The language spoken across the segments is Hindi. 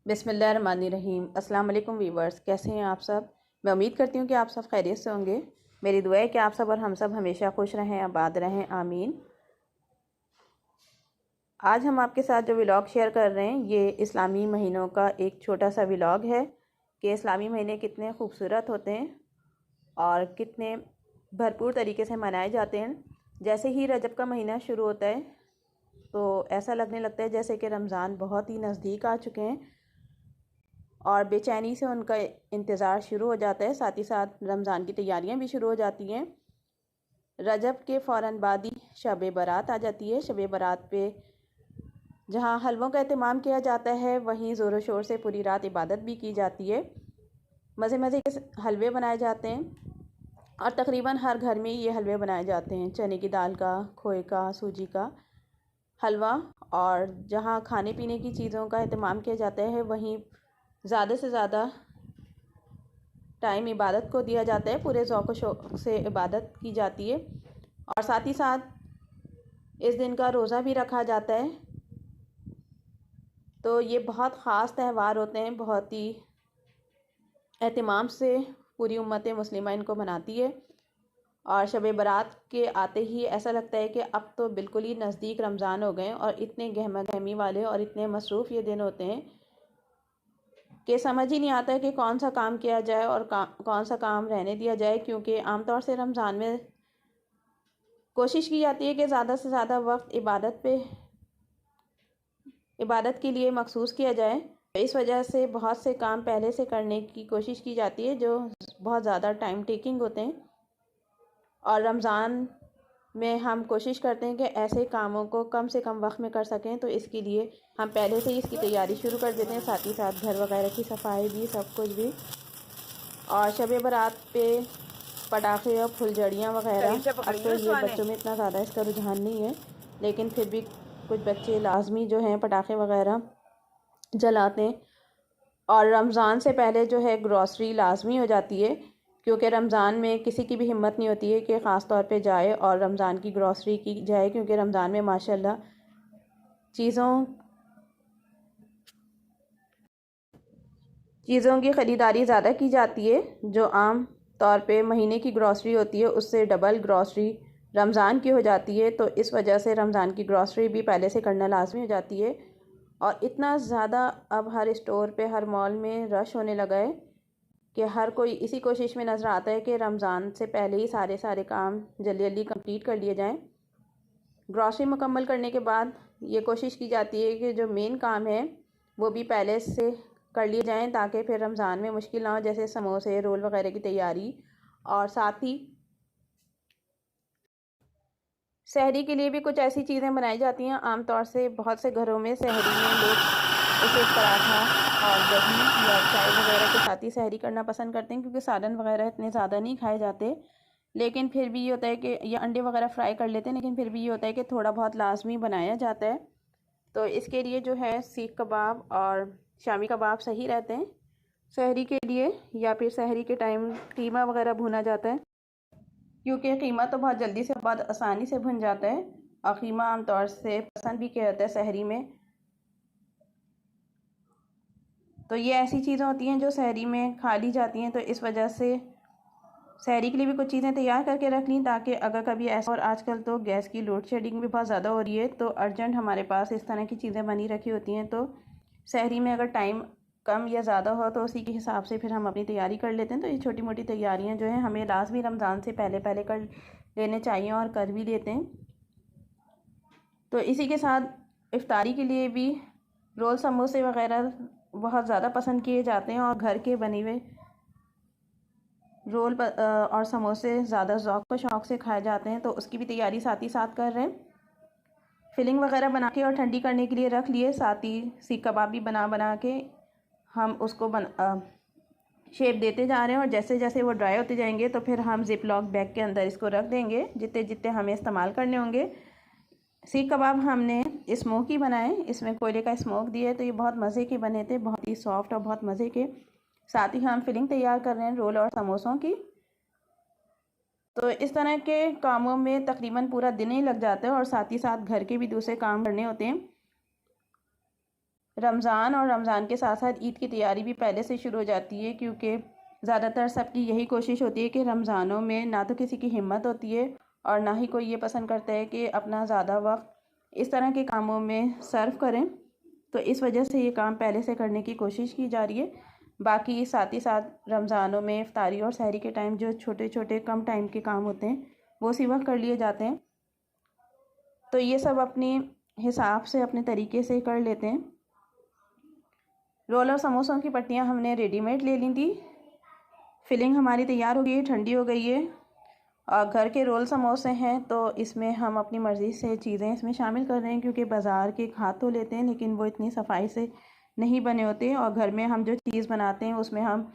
बिस्मिल्लाहिर्रहमानिर्रहीम। अस्सलाम वालेकुम वीवर्स, कैसे हैं आप सब। मैं उम्मीद करती हूँ कि आप सब खैरियत से होंगे। मेरी दुआ है कि आप सब और हम सब हमेशा खुश रहें, आबाद रहें, आमीन। आज हम आपके साथ जो व्लॉग शेयर कर रहे हैं ये इस्लामी महीनों का एक छोटा सा व्लॉग है कि इस्लामी महीने कितने खूबसूरत होते हैं और कितने भरपूर तरीके से मनाए जाते हैं। जैसे ही रजब का महीना शुरू होता है तो ऐसा लगने लगता है जैसे कि रमज़ान बहुत ही नज़दीक आ चुके हैं और बेचैनी से उनका इंतज़ार शुरू हो जाता है। साथ ही साथ रमज़ान की तैयारियां भी शुरू हो जाती हैं। रजब के फ़ौरन बाद ही शब बारात आ जाती है। शब बारात पे जहाँ हलवों का एहतमाम किया जाता है वहीं ज़ोर शोर से पूरी रात इबादत भी की जाती है। मज़े मज़े के हलवे बनाए जाते हैं और तकरीबन हर घर में ये हलवे बनाए जाते हैं। चने की दाल का, खोए का, सूजी का हलवा। और जहाँ खाने पीने की चीज़ों का एहतमाम किया जाता है वहीं ज़्यादा से ज़्यादा टाइम इबादत को दिया जाता है। पूरे ज़ौक़ शौक़ से इबादत की जाती है और साथ ही साथ इस दिन का रोज़ा भी रखा जाता है। तो ये बहुत ख़ास त्यौहार होते हैं, बहुत ही एहतमाम से पूरी उम्मत मुस्लिमा इनको मनाती है। और शब बारात के आते ही ऐसा लगता है कि अब तो बिल्कुल ही नज़दीक रमज़ान हो गए और इतने गहमा गहमी वाले और इतने मसरूफ़ ये दिन होते हैं कि समझ ही नहीं आता है कि कौन सा काम किया जाए और कौन सा काम रहने दिया जाए। क्योंकि आमतौर से रमज़ान में कोशिश की जाती है कि ज़्यादा से ज़्यादा वक्त इबादत के लिए मखसूस किया जाए। इस वजह से बहुत से काम पहले से करने की कोशिश की जाती है जो बहुत ज़्यादा टाइम टेकिंग होते हैं। और रमज़ान में हम कोशिश करते हैं कि ऐसे कामों को कम से कम वक्त में कर सकें, तो इसके लिए हम पहले से ही इसकी तैयारी शुरू कर देते हैं। साथ ही साथ घर वगैरह की सफाई भी, सब कुछ भी। और शब बारात पे पटाखे और फुलझड़ियाँ वगैरह, अब तो ये बच्चों में इतना ज़्यादा इसका रुझान नहीं है, लेकिन फिर भी कुछ बच्चे लाजमी जो हैं पटाखे वगैरह जलाते हैं। और रमज़ान से पहले जो है ग्रॉसरी लाजमी हो जाती है, क्योंकि रमज़ान में किसी की भी हिम्मत नहीं होती है कि ख़ास तौर पे जाए और रमज़ान की ग्रॉसरी की जाए। क्योंकि रमज़ान में माशाल्लाह चीज़ों की ख़रीदारी ज़्यादा की जाती है। जो आम तौर पे महीने की ग्रॉसरी होती है उससे डबल ग्रॉसरी रमज़ान की हो जाती है। तो इस वजह से रमज़ान की ग्रॉसरी भी पहले से करना लाजमी हो जाती है। और इतना ज़्यादा अब हर स्टोर पे, हर मॉल में रश होने लगा है कि हर कोई इसी कोशिश में नज़र आता है कि रमज़ान से पहले ही सारे काम जल्दी जल्दी कंप्लीट कर लिए जाएं। ग्रॉसरी मुकम्मल करने के बाद ये कोशिश की जाती है कि जो मेन काम है वो भी पहले से कर लिए जाएं, ताकि फिर रमज़ान में मुश्किल ना हो। जैसे समोसे, रोल वगैरह की तैयारी। और साथ ही सहरी के लिए भी कुछ ऐसी चीज़ें बनाई जाती हैं। आमतौर से बहुत से घरों में सहरी में लोग इसे पराठा और दही या चाय वगैरह के साथ ही सहरी करना पसंद करते हैं, क्योंकि सालन वगैरह इतने ज़्यादा नहीं खाए जाते। लेकिन फिर भी ये होता है कि या अंडे वगैरह फ्राई कर लेते हैं, लेकिन फिर भी ये होता है कि थोड़ा बहुत लाजमी बनाया जाता है। तो इसके लिए जो है सीख कबाब और शामी कबाब सही रहते हैं सहरी के लिए। या फिर सहरी के टाइम कीमा वगैरह भुना जाता है, क्योंकि कीमा तो बहुत जल्दी से, बहुत आसानी से भुन जाता है। और कीमा आमतौर से पसंद भी किया जाता है सहरी में। तो ये ऐसी चीज़ें होती हैं जो सहरी में खा ली जाती हैं। तो इस वजह से सहरी के लिए भी कुछ चीज़ें तैयार करके रख ली, ताकि अगर कभी ऐसा। और आजकल तो गैस की लोड शेडिंग भी बहुत ज़्यादा हो रही है, तो अर्जेंट हमारे पास इस तरह की चीज़ें बनी रखी होती हैं। तो सहरी में अगर टाइम कम या ज़्यादा हो तो उसी के हिसाब से फिर हम अपनी तैयारी कर लेते हैं। तो ये छोटी मोटी तैयारियां जो हैं हमें लाजमी रमज़ान से पहले पहले कर लेने चाहिए और कर भी लेते हैं। तो इसी के साथ इफ्तारी के लिए भी रोल, समोसे वगैरह बहुत ज़्यादा पसंद किए जाते हैं। और घर के बने हुए रोल और समोसे ज़्यादा ज़ौक़ शौक़ से खाए जाते हैं। तो उसकी भी तैयारी साथ ही साथ कर रहे हैं। फिलिंग वगैरह बना के और ठंडी करने के लिए रख लिए। साथ ही सीख कबाब भी बना के हम उसको शेप देते जा रहे हैं। और जैसे जैसे वो ड्राई होते जाएंगे तो फिर हम ज़िप लॉक बैग के अंदर इसको रख देंगे, जितने जितने हमें इस्तेमाल करने होंगे। सीख कबाब हमने स्मोकी बनाए, इसमें कोयले का स्मोक दिया है, तो ये बहुत मज़े के बने थे, बहुत ही सॉफ्ट और बहुत मज़े के। साथ ही हम फिलिंग तैयार कर रहे हैं रोल और समोसों की। तो इस तरह के कामों में तकरीबन पूरा दिन ही लग जाता है और साथ ही साथ घर के भी दूसरे काम करने होते हैं। रमज़ान और रमज़ान के साथ साथ ईद की तैयारी भी पहले से शुरू हो जाती है, क्योंकि ज़्यादातर सबकी यही कोशिश होती है कि रमज़ानों में ना तो किसी की हिम्मत होती है और ना ही कोई ये पसंद करता है कि अपना ज़्यादा वक्त इस तरह के कामों में सर्व करें। तो इस वजह से ये काम पहले से करने की कोशिश की जा रही है। बाकी साथ ही साथ रमज़ानों में इफ्तारी और सहरी के टाइम जो छोटे छोटे कम टाइम के काम होते हैं वो उसी वक्त कर लिए जाते हैं। तो ये सब अपने हिसाब से अपने तरीके से कर लेते हैं। रोल और समोसों की पट्टियाँ हमने रेडीमेड ले ली थी। फिलिंग हमारी तैयार हो गई है, ठंडी हो गई है। और घर के रोल समोसे हैं तो इसमें हम अपनी मर्ज़ी से चीज़ें इसमें शामिल कर रहे हैं, क्योंकि बाज़ार के खा तो लेते हैं लेकिन वो इतनी सफाई से नहीं बने होते। और घर में हम जो चीज़ बनाते हैं उसमें हम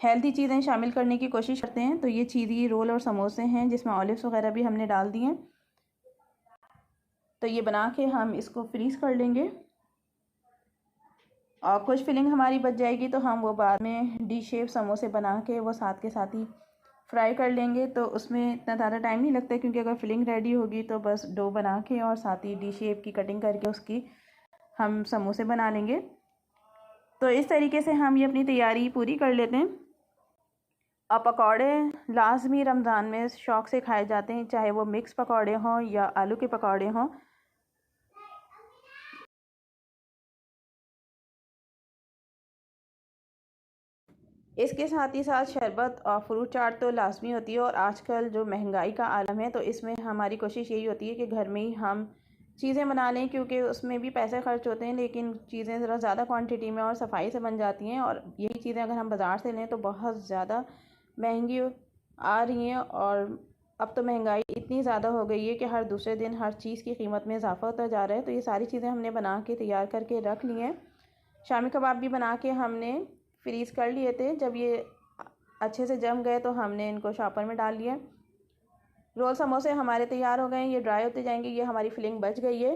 हेल्दी चीज़ें शामिल करने की कोशिश करते हैं। तो ये चीज़ी रोल और समोसे हैं जिसमें ऑलिव्स वगैरह भी हमने डाल दिए हैं। तो ये बना के हम इसको फ्रीज़ कर लेंगे और कुछ फिलिंग हमारी बच जाएगी तो हम वो बाद में डी शेप समोसे बना के वो साथ के साथ ही फ्राई कर लेंगे। तो उसमें इतना ज़्यादा टाइम नहीं लगता, क्योंकि अगर फिलिंग रेडी होगी तो बस डो बना के और साथ ही डी शेप की कटिंग करके उसकी हम समोसे बना लेंगे। तो इस तरीके से हम ये अपनी तैयारी पूरी कर लेते हैं। और पकौड़े लाजमी रमज़ान में शौक़ से खाए जाते हैं, चाहे वो मिक्स पकौड़े हों या आलू के पकौड़े हों। इसके साथ ही साथ शरबत और फ्रूट चाट तो लाजमी होती है। और आजकल जो महंगाई का आलम है तो इसमें हमारी कोशिश यही होती है कि घर में ही हम चीज़ें बना लें, क्योंकि उसमें भी पैसे खर्च होते हैं लेकिन चीज़ें ज़रा ज़्यादा क्वांटिटी में और सफाई से बन जाती हैं। और यही चीज़ें अगर हम बाज़ार से लें तो बहुत ज़्यादा महंगी आ रही हैं। और अब तो महंगाई इतनी ज़्यादा हो गई है कि हर दूसरे दिन हर चीज़ की कीमत में इजाफा होता जा रहा है। तो ये सारी चीज़ें हमने बना के तैयार करके रख ली हैं। शामी कबाब भी बना के हमने फ्रीज़ कर लिए थे। जब ये अच्छे से जम गए तो हमने इनको शॉपर में डाल लिया। रोल समोसे हमारे तैयार हो गए हैं, ये ड्राई होते जाएंगे। ये हमारी फिलिंग बच गई है।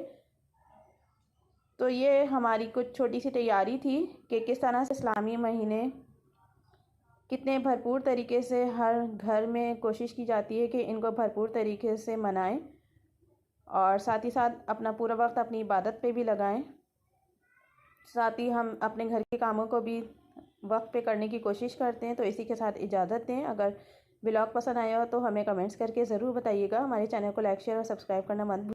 तो ये हमारी कुछ छोटी सी तैयारी थी कि किस तरह से इस्लामी महीने कितने भरपूर तरीके से हर घर में कोशिश की जाती है कि इनको भरपूर तरीके से मनाएं और साथ ही साथ अपना पूरा वक्त अपनी इबादत पे भी लगाएं। साथ ही हम अपने घर के कामों को भी वक्त पे करने की कोशिश करते हैं। तो इसी के साथ इजाज़त दें। अगर ब्लॉग पसंद आया हो तो हमें कमेंट्स करके ज़रूर बताइएगा। हमारे चैनल को लाइक शेयर और सब्सक्राइब करना मत